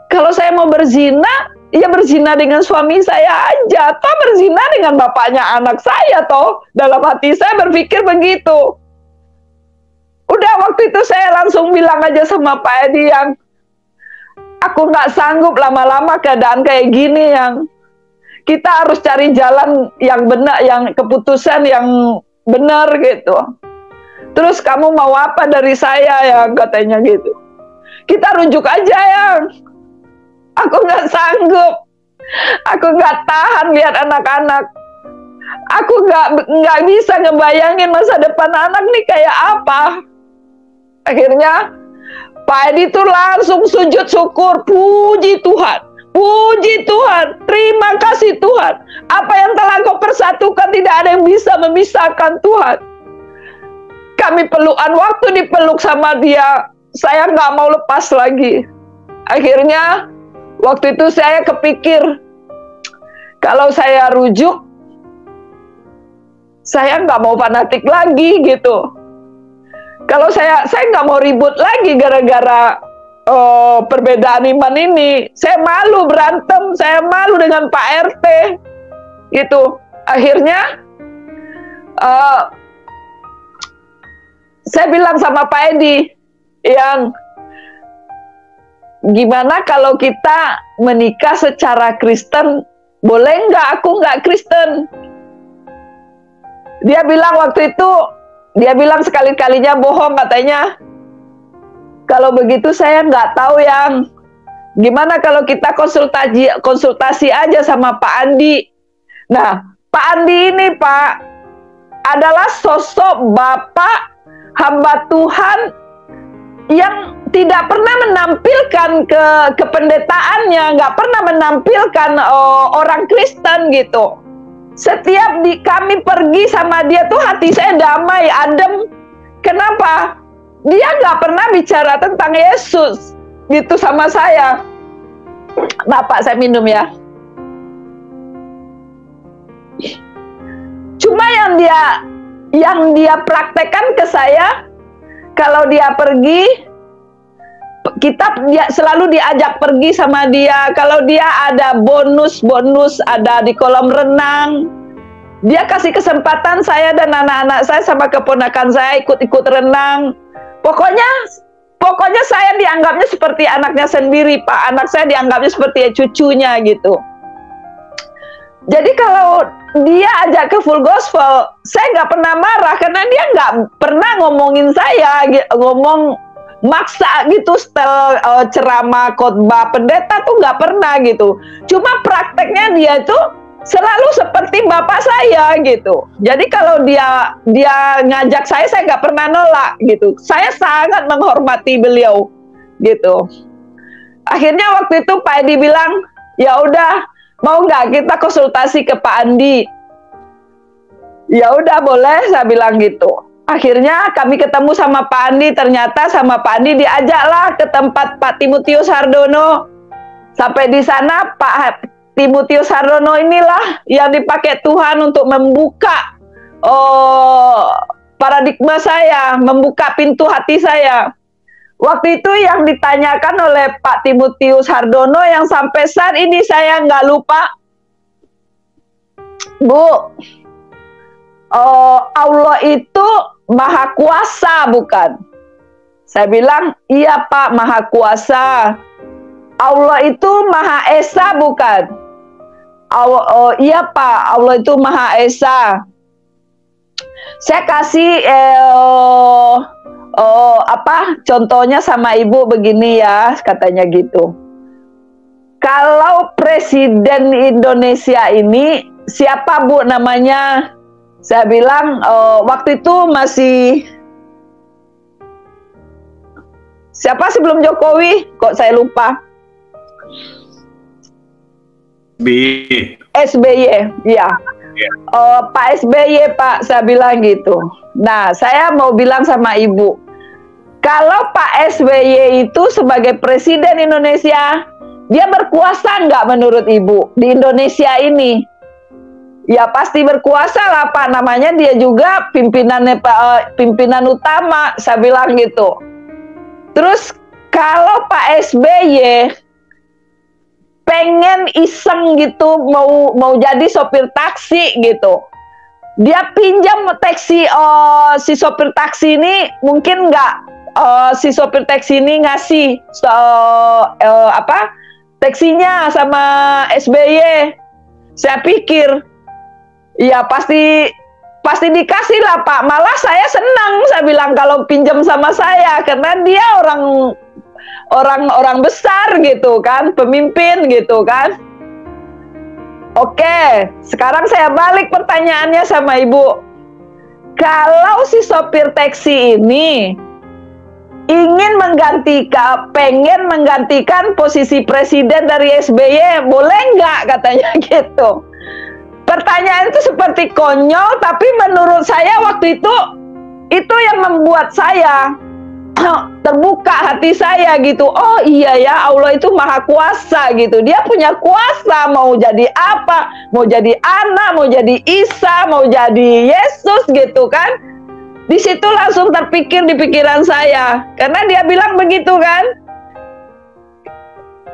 Kalau saya mau berzina, ya berzina dengan suami saya aja. Atau berzina dengan bapaknya anak saya, toh. Dalam hati saya berpikir begitu. Udah waktu itu saya langsung bilang aja sama Pak Edi yang, aku nggak sanggup lama-lama keadaan kayak gini yang kita harus cari jalan yang benar, yang keputusan yang benar gitu. Terus kamu mau apa dari saya ya, katanya gitu. Kita rujuk aja ya. Aku nggak sanggup. Aku nggak tahan lihat anak-anak. Aku nggak bisa ngebayangin masa depan anak nih kayak apa. Akhirnya Pak Edi tuh langsung sujud syukur, puji Tuhan. Puji Tuhan, terima kasih Tuhan. Apa yang telah Kau persatukan tidak ada yang bisa memisahkan Tuhan. Kami pelukan, waktu dipeluk sama dia, saya nggak mau lepas lagi. Akhirnya, waktu itu saya kepikir, kalau saya rujuk, saya nggak mau fanatik lagi gitu. Kalau saya nggak mau ribut lagi gara-gara perbedaan iman ini. Saya malu berantem, saya malu dengan Pak RT gitu. Akhirnya saya bilang sama Pak Edi yang, gimana kalau kita menikah secara Kristen, boleh nggak? Aku nggak Kristen. Dia bilang waktu itu, dia bilang sekali-kalinya bohong katanya. Kalau begitu saya nggak tahu yang gimana kalau kita konsultasi aja sama Pak Andi. Nah, Pak Andi ini, Pak, adalah sosok bapak hamba Tuhan yang tidak pernah menampilkan kependetaannya, nggak pernah menampilkan orang Kristen gitu. Setiap kami pergi sama dia tuh hati saya damai, adem. Kenapa? Dia nggak pernah bicara tentang Yesus gitu sama saya. Bapak, saya minum ya. Cuma yang dia praktekkan ke saya, kalau dia pergi, dia selalu diajak pergi sama dia. Kalau dia ada bonus ada di kolam renang, dia kasih kesempatan saya dan anak-anak saya sama keponakan saya ikut renang. Pokoknya saya dianggapnya seperti anaknya sendiri, Pak. Anak saya dianggapnya seperti cucunya gitu. Jadi kalau dia ajak ke full gospel, saya nggak pernah marah karena dia nggak pernah ngomongin saya, ngomong maksa gitu, setel ceramah khotbah pendeta tuh nggak pernah gitu. Cuma prakteknya dia tuh selalu seperti bapak saya gitu. Jadi kalau dia ngajak saya nggak pernah nolak gitu. Saya sangat menghormati beliau gitu. Akhirnya waktu itu Pak Edi bilang, ya udah, mau nggak kita konsultasi ke Pak Andi? Ya udah boleh, saya bilang gitu. Akhirnya kami ketemu sama Pak Andi. Ternyata sama Pak Andi diajaklah ke tempat Pak Timotius Hardono. Sampai di sana Pak Timotius Hardono inilah yang dipakai Tuhan untuk membuka paradigma saya, membuka pintu hati saya. Waktu itu yang ditanyakan oleh Pak Timotius Hardono yang sampai saat ini saya nggak lupa, Bu, Allah itu maha kuasa bukan? Saya bilang, iya Pak, maha kuasa. Allah itu maha esa bukan? Iya Pak, Allah itu Maha Esa. Saya kasih contohnya sama ibu begini ya, katanya gitu. Kalau presiden Indonesia ini siapa Bu namanya? Saya bilang waktu itu masih siapa sebelum Jokowi? Kok saya lupa? SBY, ya. Pak SBY Pak, saya bilang gitu. Nah, saya mau bilang sama ibu, kalau Pak SBY itu sebagai presiden Indonesia, dia berkuasa nggak menurut ibu di Indonesia ini? Ya pasti berkuasa lah Pak, namanya dia juga pimpinan utama, saya bilang gitu. Terus kalau Pak SBY pengen iseng gitu, mau jadi sopir taksi gitu, dia pinjam taksi, si sopir taksi ini mungkin nggak, si sopir taksi ini ngasih taksinya sama SBY. Saya pikir ya pasti dikasih lah Pak. Malah saya senang, saya bilang kalau pinjam sama saya, karena dia orang besar gitu kan, pemimpin gitu kan. Oke, sekarang saya balik pertanyaannya sama ibu. Kalau si sopir taksi ini pengen menggantikan posisi presiden dari SBY, boleh nggak katanya gitu. Pertanyaan itu seperti konyol, tapi menurut saya waktu itu yang membuat saya terbuka hati saya gitu. Oh iya ya, Allah itu Maha Kuasa gitu. Dia punya kuasa, mau jadi apa, mau jadi anak, mau jadi Isa, mau jadi Yesus gitu kan. Di situ langsung terpikir di pikiran saya, karena dia bilang begitu kan.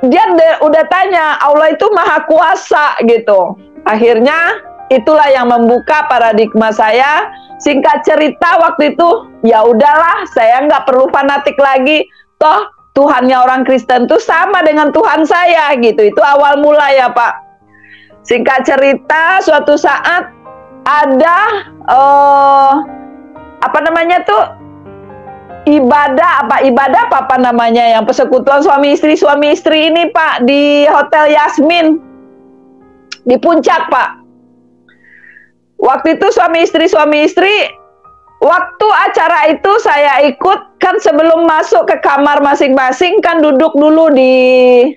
Dia udah tanya, Allah itu Maha Kuasa gitu. Akhirnya itulah yang membuka paradigma saya. Singkat cerita waktu itu, ya udahlah, saya nggak perlu fanatik lagi. Toh Tuhannya orang Kristen tuh sama dengan Tuhan saya gitu. Itu awal mula ya Pak. Singkat cerita, suatu saat ada ibadah apa namanya, yang persekutuan suami istri ini Pak, di Hotel Yasmin di Puncak Pak. Waktu itu suami istri waktu acara itu saya ikut kan, sebelum masuk ke kamar masing-masing kan duduk dulu di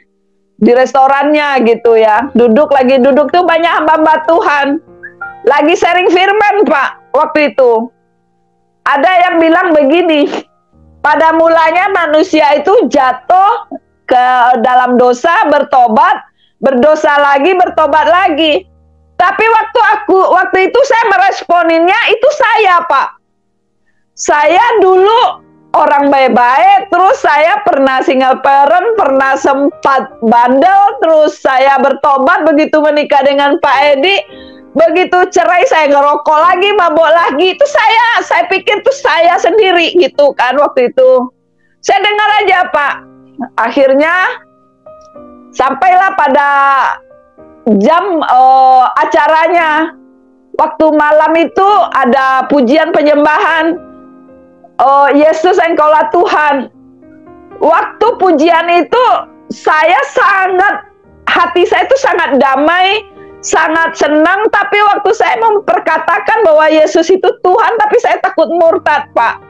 restorannya gitu ya. Duduk tuh banyak hamba-hamba Tuhan lagi sharing firman Pak. Waktu itu ada yang bilang begini, pada mulanya manusia itu jatuh ke dalam dosa, bertobat, berdosa lagi, bertobat lagi. Tapi waktu itu saya meresponinnya, itu saya Pak. Saya dulu orang baik-baik, terus saya pernah single parent, pernah sempat bandel, terus saya bertobat begitu menikah dengan Pak Edi. Begitu cerai saya ngerokok lagi, mabok lagi. Itu saya pikir itu saya sendiri gitu kan waktu itu. Saya dengar aja Pak. Akhirnya sampailah pada jam acaranya. Waktu malam itu ada pujian penyembahan. Yesus Engkaulah Tuhan. Waktu pujian itu hati saya itu sangat damai, sangat senang, tapi waktu saya memperkatakan bahwa Yesus itu Tuhan, tapi saya takut murtad Pak.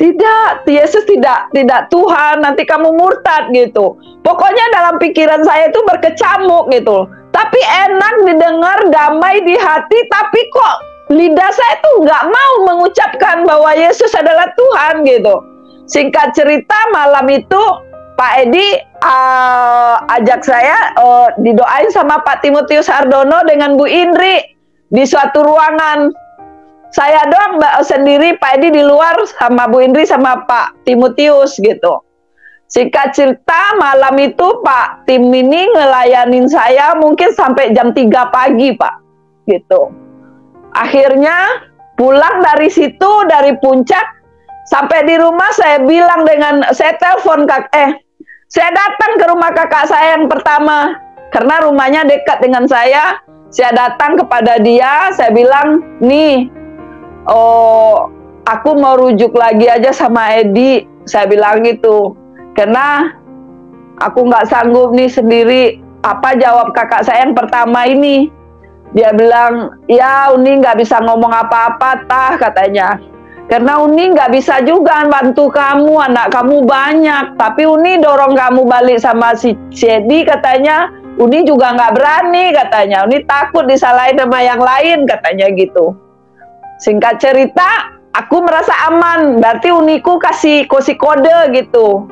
Tidak, Yesus tidak Tuhan, nanti kamu murtad gitu. Pokoknya dalam pikiran saya itu berkecamuk gitu. Tapi enak didengar, damai di hati, tapi kok lidah saya tuh nggak mau mengucapkan bahwa Yesus adalah Tuhan gitu. Singkat cerita, malam itu Pak Edi ajak saya didoain sama Pak Timotius Hardono dengan Bu Indri di suatu ruangan. Saya doang sendiri, Pak Edi di luar sama Bu Indri sama Pak Timotius gitu. Singkat cerita, malam itu Pak Tim ini ngelayanin saya mungkin sampai jam 3 pagi Pak gitu. Akhirnya pulang dari situ, dari Puncak, sampai di rumah saya bilang saya telepon saya datang ke rumah kakak saya yang pertama. karena rumahnya dekat dengan saya datang kepada dia, saya bilang, nih, oh, aku mau rujuk lagi aja sama Edi, saya bilang gitu, karena aku nggak sanggup nih sendiri. Apa jawab kakak saya yang pertama ini? Dia bilang, ya Uni nggak bisa ngomong apa-apa tah, katanya. Karena Uni nggak bisa juga bantu kamu, anak kamu banyak. Tapi Uni dorong kamu balik sama si Edi, katanya. Uni juga nggak berani, katanya. Uni takut disalahin sama yang lain, katanya gitu. Singkat cerita, aku merasa aman. Berarti Uniku kasih kode gitu.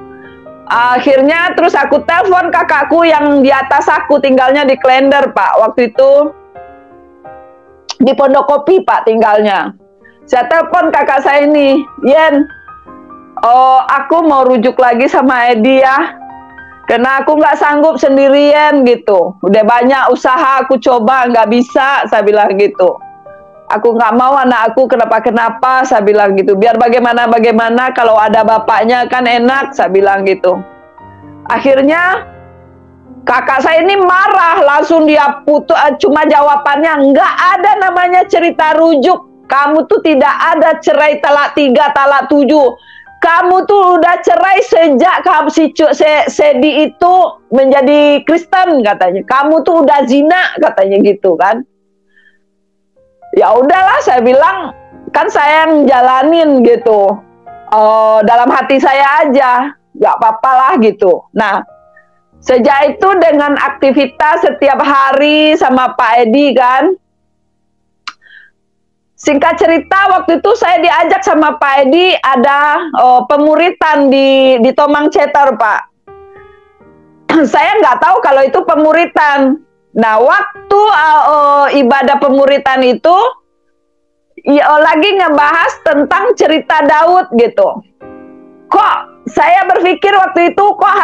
Akhirnya terus aku telepon kakakku yang di atas aku, tinggalnya di Klender, Pak. Waktu itu di Pondokopi, Pak, tinggalnya. Saya telepon kakak saya ini, Yen, oh, aku mau rujuk lagi sama Edi ya, karena aku nggak sanggup sendirian gitu. Udah banyak usaha aku coba, nggak bisa, saya bilang gitu. Aku nggak mau anak aku kenapa-kenapa, saya bilang gitu. Biar bagaimana kalau ada bapaknya kan enak, saya bilang gitu. Akhirnya kakak saya ini marah, langsung dia putus, cuma jawabannya, nggak ada namanya cerita rujuk. Kamu tuh tidak ada cerai talak 3, talak 7. Kamu tuh udah cerai sejak kamu si Sedi itu menjadi Kristen, katanya. Kamu tuh udah zina, katanya gitu kan. Ya udahlah, saya bilang, kan saya yang jalanin gitu. Dalam hati saya aja, nggak apa-apa lah gitu. Nah, sejak itu dengan aktivitas setiap hari sama Pak Edi kan. Singkat cerita, waktu itu saya diajak sama Pak Edi ada pemuritan di Tomang Ceter, Pak. Saya nggak tahu kalau itu pemuritan. Nah, waktu ibadah pemuritan itu lagi ngebahas tentang cerita Daud gitu. Kok saya berpikir waktu itu kok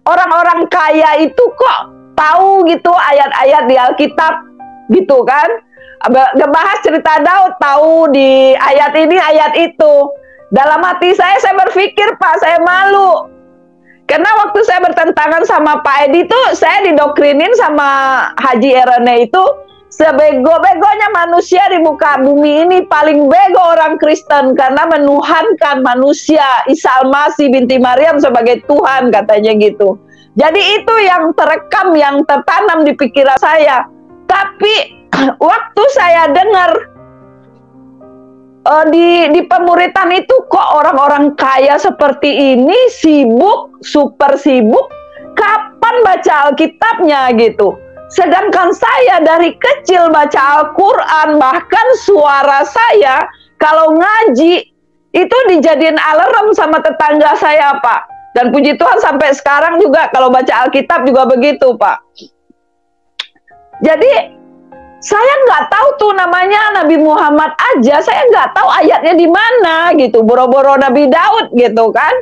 orang-orang kaya itu kok tahu gitu ayat-ayat di Alkitab gitu kan. Ngebahas cerita Daud, tahu di ayat ini, ayat itu. Dalam hati saya berpikir, Pak, saya malu. Karena waktu saya bertentangan sama Pak Edi itu, saya didokrinin sama Haji Erene itu, sebego-begonya manusia di muka bumi ini, paling bego orang Kristen, karena menuhankan manusia, Isa Al-Masih binti Maryam sebagai Tuhan, katanya gitu. Jadi itu yang terekam, yang tertanam di pikiran saya. Tapi waktu saya dengar di pemuritan itu kok orang-orang kaya seperti ini sibuk, super sibuk, kapan baca Alkitabnya gitu. Sedangkan saya dari kecil baca Al-Quran, bahkan suara saya kalau ngaji itu dijadiin alarm sama tetangga saya, Pak. Dan puji Tuhan sampai sekarang juga kalau baca Alkitab juga begitu, Pak. Jadi saya nggak tahu tuh namanya Nabi Muhammad aja, saya nggak tahu ayatnya di mana gitu, boro-boro Nabi Daud gitu kan.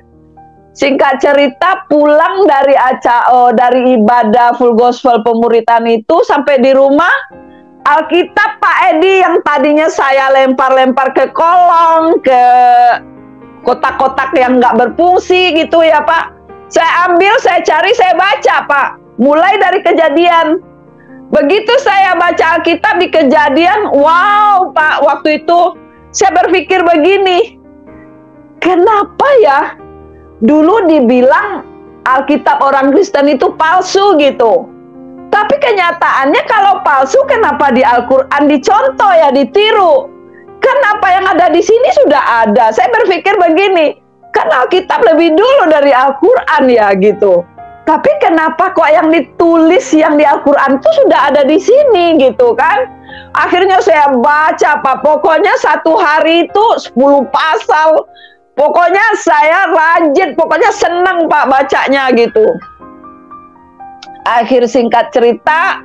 Singkat cerita, pulang dari ibadah full gospel pemuritan itu, sampai di rumah, Alkitab Pak Edi yang tadinya saya lempar-lempar ke kolong, ke kotak-kotak yang nggak berfungsi gitu ya Pak, saya ambil, saya cari, saya baca Pak, mulai dari Kejadian. Begitu saya baca Alkitab di Kejadian, wow Pak, waktu itu saya berpikir begini, kenapa ya dulu dibilang Alkitab orang Kristen itu palsu gitu. Tapi kenyataannya kalau palsu, kenapa di Al-Quran dicontoh ya, ditiru? Kenapa yang ada di sini sudah ada? Saya berpikir begini, kan Alkitab lebih dulu dari Al-Quran ya gitu. Tapi kenapa kok yang ditulis yang di Al-Quran itu sudah ada di sini gitu kan? Akhirnya saya baca Pak, pokoknya satu hari itu 10 pasal. Pokoknya saya rajin, pokoknya senang Pak bacanya gitu. Akhir singkat cerita,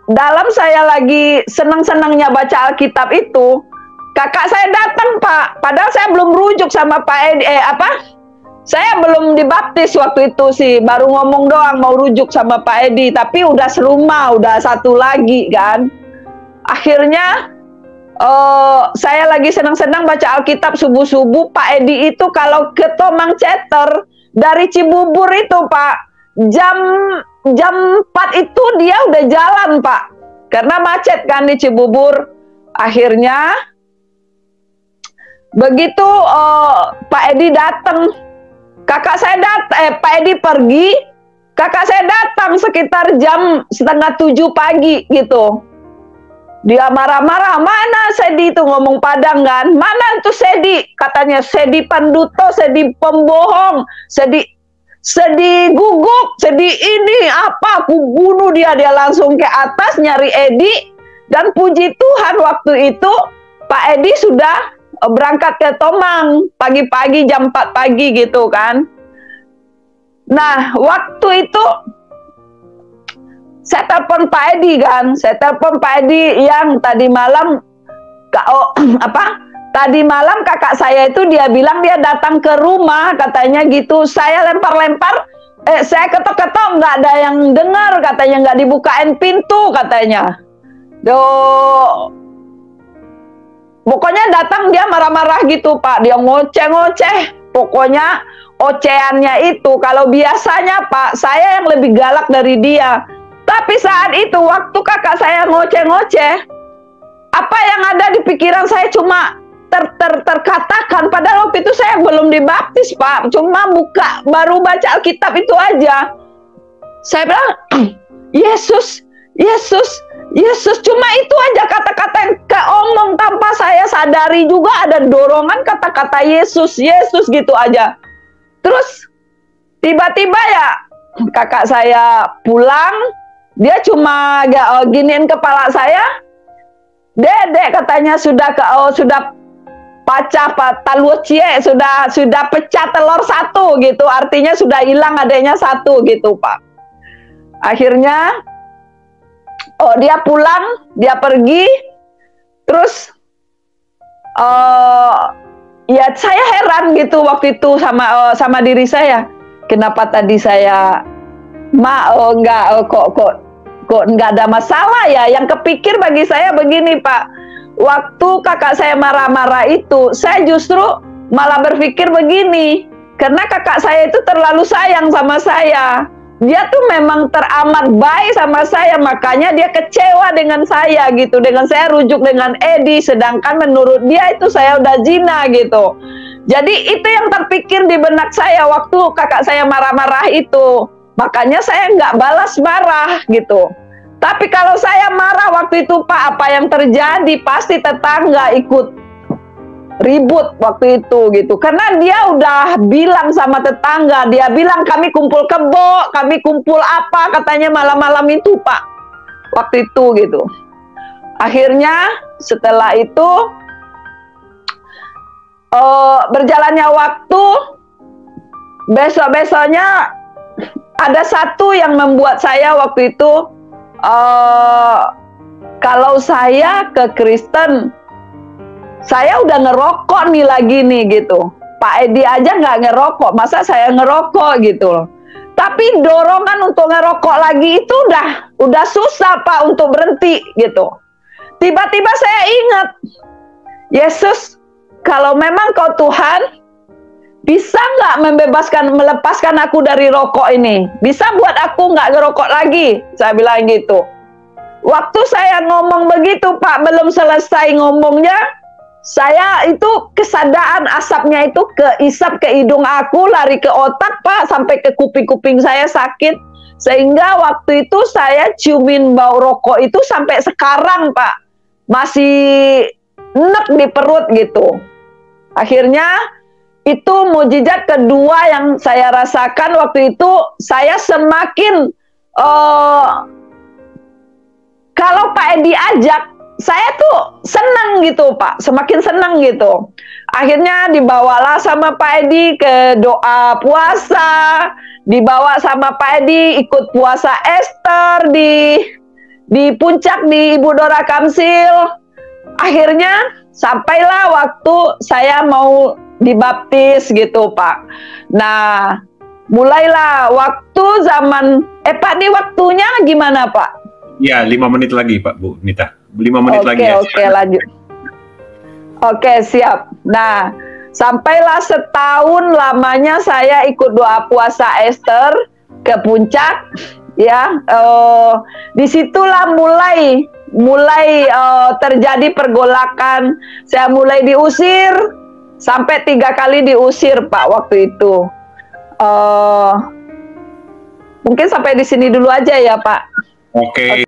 dalam saya lagi senang-senangnya baca Alkitab itu, kakak saya datang Pak, padahal saya belum rujuk sama Pak Edi, saya belum dibaptis waktu itu sih, baru ngomong doang mau rujuk sama Pak Edi, tapi udah serumah, udah satu lagi kan. Akhirnya saya lagi senang-senang baca Alkitab subuh-subuh, Pak Edi itu kalau ke Tomang Ceter dari Cibubur itu Pak, jam jam 4 itu dia udah jalan, Pak. Karena macet kan di Cibubur. Akhirnya begitu Pak Edi datang, kakak saya Pak Edi pergi, kakak saya datang sekitar jam 6:30 pagi gitu. Dia marah-marah, mana Sedi itu, ngomong Padang kan, mana itu Sedi, katanya Sedi Panduto, Sedi pembohong, Sedi guguk, Sedi ini apa, aku bunuh dia. Dia langsung ke atas nyari Edi, dan puji Tuhan waktu itu Pak Edi sudah berangkat ke Tomang pagi-pagi jam 4 pagi gitu kan. Nah waktu itu saya telepon Pak Edi kan, saya telepon Pak Edi yang tadi malam tadi malam kakak saya itu dia bilang dia datang ke rumah katanya gitu. Saya lempar-lempar, saya ketok-ketok nggak ada yang dengar katanya, nggak dibukain pintu katanya. Pokoknya datang dia marah-marah gitu Pak, dia ngoceh-ngoceh. Pokoknya ocehannya itu kalau biasanya Pak saya yang lebih galak dari dia. Tapi saat itu waktu kakak saya ngoceh-ngoceh, apa yang ada di pikiran saya cuma terkatakan, padahal waktu itu saya belum dibaptis Pak, cuma baru baca Alkitab itu aja. Saya bilang Yesus, Yesus, Yesus, cuma itu aja kata-kata yang keomong tanpa saya sadari juga ada dorongan kata-kata Yesus, Yesus gitu aja. Terus tiba-tiba ya kakak saya pulang, dia cuma giniin kepala saya, Dedek katanya sudah sudah pecah telur satu gitu, artinya sudah hilang adanya satu gitu Pak. Akhirnya dia pulang, dia pergi, terus ya saya heran gitu waktu itu sama diri saya, kenapa tadi saya kok nggak ada masalah ya. Yang kepikir bagi saya begini Pak, waktu kakak saya marah-marah itu, saya justru malah berpikir begini, karena kakak saya itu terlalu sayang sama saya. Dia tuh memang teramat baik sama saya, makanya dia kecewa dengan saya gitu, dengan saya rujuk dengan Edi, sedangkan menurut dia itu saya udah zina gitu. Jadi itu yang terpikir di benak saya waktu kakak saya marah-marah itu. Makanya saya nggak balas marah gitu. Tapi kalau saya marah waktu itu Pak, apa yang terjadi? Pasti tetangga ikut ribut waktu itu gitu. Karena dia udah bilang sama tetangga, dia bilang kami kumpul kebo, kami kumpul apa, katanya malam-malam itu Pak. Waktu itu gitu. Akhirnya setelah itu berjalannya waktu, besok-besoknya ada satu yang membuat saya waktu itu kalau saya ke Kristen, saya udah ngerokok nih lagi nih gitu. Pak Edi aja nggak ngerokok, masa saya ngerokok gitu loh. Tapi dorongan untuk ngerokok lagi itu udah susah Pak untuk berhenti gitu. Tiba-tiba saya ingat, Yesus, kalau memang Kau Tuhan, bisa nggak melepaskan aku dari rokok ini? Bisa buat aku nggak ngerokok lagi? Saya bilang gitu. Waktu saya ngomong begitu Pak, belum selesai ngomongnya, saya itu kesadaan asapnya itu keisap ke hidung aku, lari ke otak Pak, sampai ke kuping-kuping saya sakit. Sehingga waktu itu saya ciumin bau rokok itu sampai sekarang Pak, masih enek di perut gitu. Akhirnya itu mujizat kedua yang saya rasakan waktu itu. Saya semakin kalau Pak Edi ajak, saya tuh senang gitu Pak, semakin senang gitu. Akhirnya dibawalah sama Pak Edi ke doa puasa, dibawa sama Pak Edi ikut puasa Esther di puncak di Ibu Dora Kamsil. Akhirnya sampailah waktu saya mau dibaptis gitu Pak. Nah mulailah waktu zaman Pak, ini waktunya gimana Pak? Ya 5 menit lagi Pak Bu Nita, 5 menit lagi ya. Oke lanjut. Oke siap. Nah sampailah setahun lamanya saya ikut doa puasa Esther. ke puncak, ya. Disitulah mulai terjadi pergolakan. Saya mulai diusir sampai 3 kali diusir, Pak, waktu itu. Mungkin sampai di sini dulu aja ya, Pak. Oke.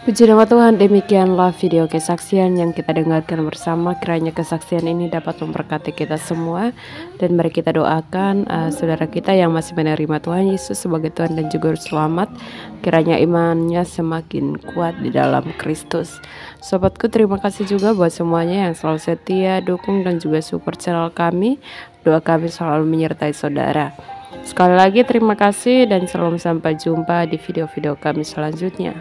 Puji nama Tuhan, demikianlah video kesaksian yang kita dengarkan bersama. Kiranya kesaksian ini dapat memberkati kita semua. Dan mari kita doakan saudara kita yang masih menerima Tuhan Yesus sebagai Tuhan dan Juru Selamat. Kiranya imannya semakin kuat di dalam Kristus. Sobatku, terima kasih juga buat semuanya yang selalu setia, dukung dan juga support channel kami. Doa kami selalu menyertai saudara. Sekali lagi terima kasih dan salam, sampai jumpa di video-video kami selanjutnya.